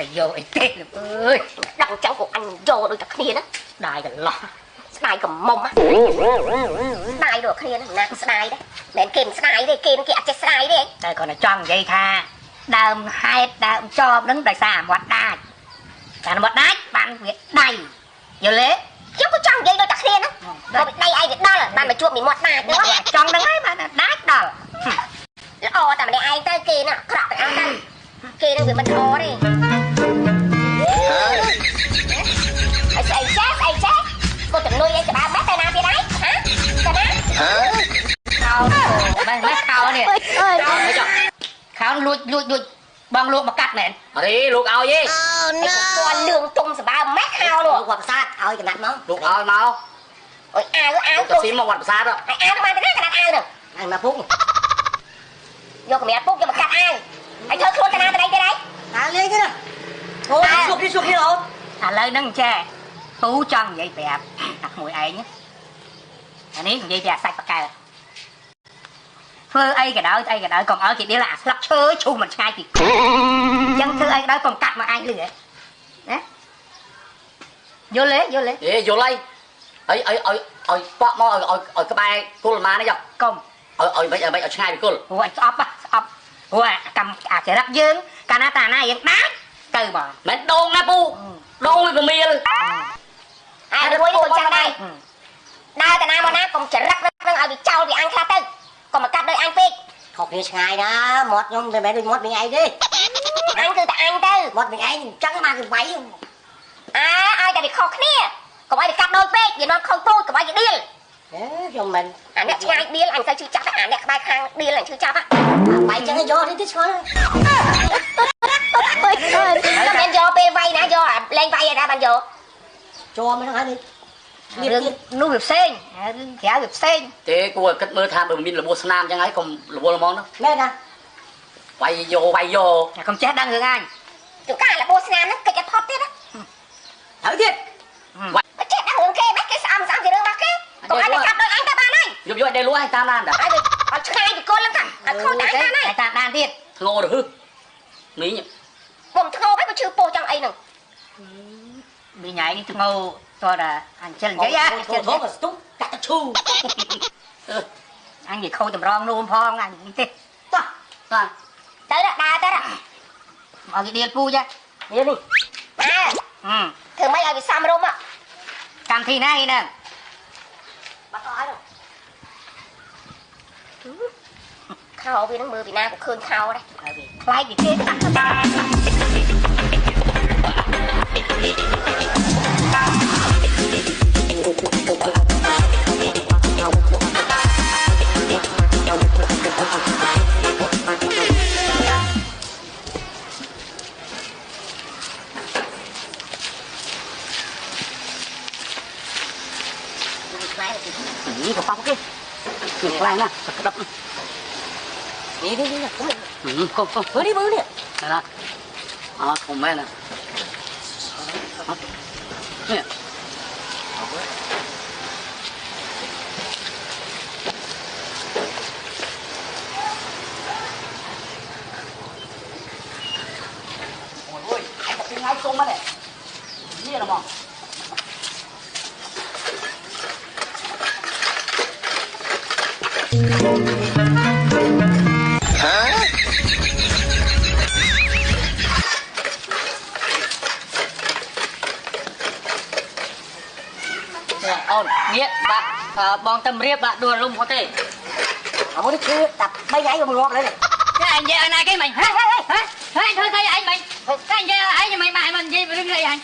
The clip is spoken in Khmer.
តែយកអីទេអើយដាក់ចឹងក៏អញយកដូចតែគ្នាណាស្ដាយកន្លោះស្ដាយកំមុំស្ដាយដូចគ្នាណាស្ដាយដែរមិនគេមិនស្ដាយទេគេអត់ចេះស្ដាយទេតែគាត់តែចង់និយាយថាដើមហេតុដើមចប់ហ្នឹងដោយសារមាត់ដាច់តែមាត់ដាច់បានវាដៃយល់ទេខ្ញុំក៏ចង់និយាយដូចតែគ្នាណាបើដៃឯងវាដល់បានមកជួបមីមាត់ដាច់ហ្នឹងចង់ហ្នឹងហើយបានដាច់ដល់ល្អតែម្នាក់ឯងទៅគេណាក្រក់ទាំងអស់ទៅគេនឹងវាមិនល្អទេអីស្អីចេះគាត់ជំនួយឯងក្បាលបាត់ទៅណាទៀតហើយហ៎ទៅណាខោបែរខោនេះខោលួចបងលួចមកកាត់មែនអរេលោកឲ្យទេអីគាត់លឿងទុំសបាម៉េះខោនោះគាត់ប្រាសាទឲ្យកណាត់មកលោកឲ្យមកអើយអាវទៅស៊ីមកវត្តប្រាសាទអាវទៅបានទៅណាកណាត់អាវនោះអញមកពុកយកកម្រាស់ពុកយកមកកាត់អាវហើយធ្វើខ្លួនទៅណាទៅដៃទៅដៃអាលេងទេណាអូជួបនេះអូឥឡូវហ្នឹងចេះពូចង់និយាយប្រាប់អាក្មួយឯងអានេះនិយាយពីអាសាច់បកែធ្វើអីក៏ដោយកុំឲ្យគេដៀលអាស្លឹកឈើឈូសមិនឆ្ងាយពីអញ្ចឹងធ្វើអីក៏ដោយកុំកាត់មកអញលឺហ៎ណាយល់ទេយល់ឲ្យប៉ក់មកឲ្យក្បែរគល់ម៉ានេះយកកុំឲ្យមិនឲ្យឆ្ងាយពីគល់ព្រោះអញស្អប់ព្រោះកម្មអាចរិតយើងកាលណាតាណាយើងដាច់ទៅបងមិនដងណាពូដងវាមៀលអារួយនេះមិនចាំដែរដើរតាណាមកណាកុំចរិតនឹងឲ្យវាចោលពីអញខ្លះទៅកុំមកកាត់ដោយអញពេកខុសគ្នាឆ្ងាយណាមាត់ខ្ញុំមិនមែនដូចមាត់មីងឯងទេអញគឺតែអញទៅមាត់មីងឯងអញ្ចឹងបានគេវាយឲ្យតែវាខុសគ្នាកុំឲ្យវាកាត់ដោយពេកវានាំខុសពូជកុំឲ្យវាដៀលខ្ញុំមិនអាអ្នកឆ្ងាយដៀលអញទៅជឿចាប់អាអ្នកក្បែរខាងដៀលអញជឿចាប់បាយអញ្ចឹងយកនេះទៅឆ្ងល់មិនយកពេលវាយណាយកលេងវាយឯណាបានយកជាប់ហ្នឹងហើយរឿងនោះវាផ្សេងរឿងក្រៅវាផ្សេងទេគួរគិតមើលថាបើមានរបួសស្នាមអញ្ចឹងហើយកុំរវល់ហ្មងណាមែនណាវាយយកកុំចេះដឹងរឿងអញជួការរបួសស្នាមហ្នឹងកិច្ចឲ្យផុតទៀតណាហើយទៀតបើចេះដឹងរឿងគេមិនគេស្អំជារឿងរបស់គេកុំឲ្យតែកាត់ដោយអញទៅបានហើយយកឲ្យដេលួឲ្យតាមដានដែរឲ្យឆ្ងាយពីគល់ហ្នឹងឲ្យខុសតែអញតាមហើយតាមដានទៀតធ្ងោរហឹមីងខ្ញុំធ្ងោហើយបើជឿពោះចង់អីហ្នឹងមីងឯងធ្ងោតើអញចិលនិយាយធំស្ទុះកាត់ឈូអញនិយាយខូចតម្រងនោះផងអញទេទៅដើរទៅឲ្យគេដៀលពូចានេះធ្វើម៉េចឲ្យវាសំរុំកម្មវិធីណាហ្នឹងបាត់អស់ហើយខោវានឹងមើលពីណាក៏ឃើញខោដែរខ្លាយពីគេนี่ก็ฟังโอเคนี่อะไรนะกระดับนี่ก็เฮ้ยมือเนี่ยนะอ๋อผมแม่นะเนี่ยโอ้ยไอ้แบบเป็นไงทรงมาเนี่ยนี่ละมั้งអូននេះបាក់បងទៅរៀបបាក់ដួលលំគាត់ទេអត់នេះគឺដាក់3ថ្ងៃក៏មកងាប់ហើយគេអញនិយាយឲ្យណាគេមិញហេធ្វើស្អីអញមិញគេនិយាយឲ្យអញមិញមកនិយាយរឿងអីអញ